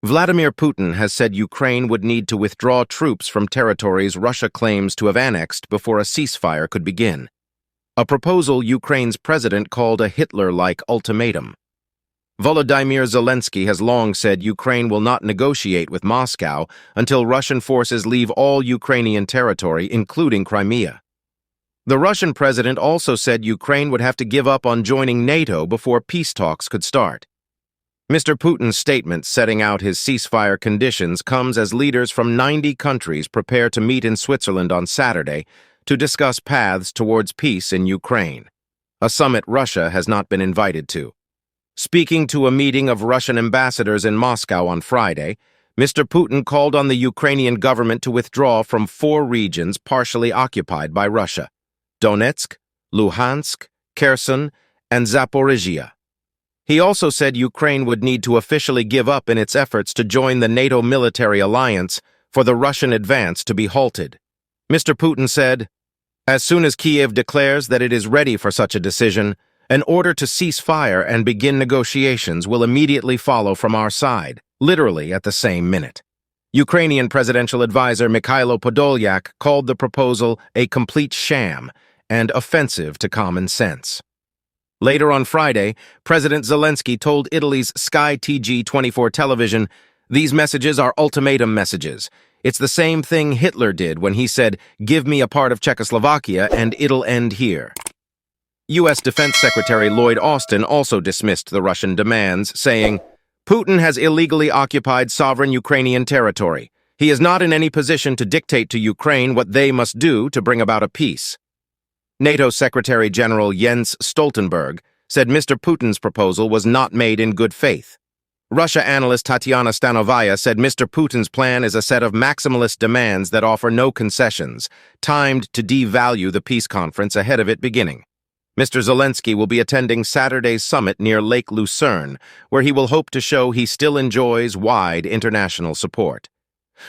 Vladimir Putin has said Ukraine would need to withdraw troops from territories Russia claims to have annexed before a ceasefire could begin, a proposal Ukraine's president called a Hitler-like ultimatum. Volodymyr Zelensky has long said Ukraine will not negotiate with Moscow until Russian forces leave all Ukrainian territory, including Crimea. The Russian president also said Ukraine would have to give up on joining NATO before peace talks could start. Mr. Putin's statement setting out his ceasefire conditions comes as leaders from 90 countries prepare to meet in Switzerland on Saturday to discuss paths towards peace in Ukraine, a summit Russia has not been invited to. Speaking to a meeting of Russian ambassadors in Moscow on Friday, Mr. Putin called on the Ukrainian government to withdraw from 4 regions partially occupied by Russia: Donetsk, Luhansk, Kherson, and Zaporizhia. He also said Ukraine would need to officially give up in its efforts to join the NATO military alliance for the Russian advance to be halted. Mr. Putin said, "As soon as Kiev declares that it is ready for such a decision, an order to cease fire and begin negotiations will immediately follow from our side, literally at the same minute." Ukrainian presidential advisor Mikhailo Podolyak called the proposal a complete sham and offensive to common sense. Later on Friday, President Zelensky told Italy's Sky TG24 television, "These messages are ultimatum messages. It's the same thing Hitler did when he said, 'Give me a part of Czechoslovakia and it'll end here.'" U.S. Defense Secretary Lloyd Austin also dismissed the Russian demands, saying, "Putin has illegally occupied sovereign Ukrainian territory. He is not in any position to dictate to Ukraine what they must do to bring about a peace." NATO Secretary General Jens Stoltenberg said Mr. Putin's proposal was not made in good faith. Russia analyst Tatiana Stanovaya said Mr. Putin's plan is a set of maximalist demands that offer no concessions, timed to devalue the peace conference ahead of it beginning. Mr. Zelensky will be attending Saturday's summit near Lake Lucerne, where he will hope to show he still enjoys wide international support.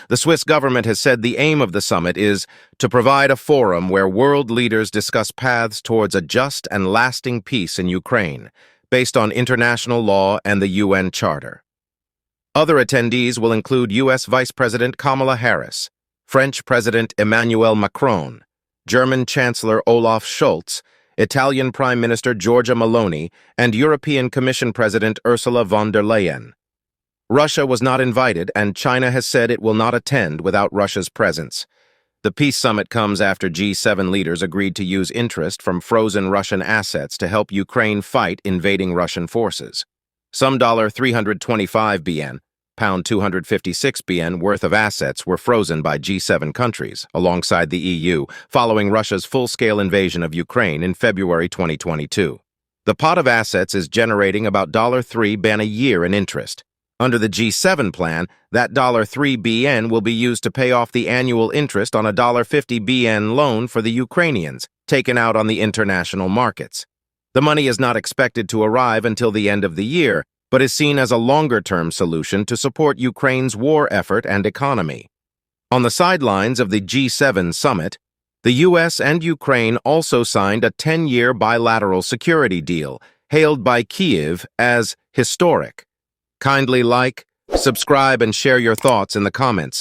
The Swiss government has said the aim of the summit is to provide a forum where world leaders discuss paths towards a just and lasting peace in Ukraine, based on international law and the UN Charter. Other attendees will include U.S. Vice President Kamala Harris, French President Emmanuel Macron, German Chancellor Olaf Scholz, Italian Prime Minister Giorgia Meloni, and European Commission President Ursula von der Leyen. Russia was not invited, and China has said it will not attend without Russia's presence. The peace summit comes after G7 leaders agreed to use interest from frozen Russian assets to help Ukraine fight invading Russian forces. Some $325 billion, pound 256 billion worth of assets were frozen by G7 countries, alongside the EU, following Russia's full-scale invasion of Ukraine in February 2022. The pot of assets is generating about $3 billion a year in interest. Under the G7 plan, that $3 billion will be used to pay off the annual interest on a $50 billion loan for the Ukrainians, taken out on the international markets. The money is not expected to arrive until the end of the year, but is seen as a longer-term solution to support Ukraine's war effort and economy. On the sidelines of the G7 summit, the U.S. and Ukraine also signed a 10-year bilateral security deal, hailed by Kyiv as historic. Kindly like, subscribe, and share your thoughts in the comments section.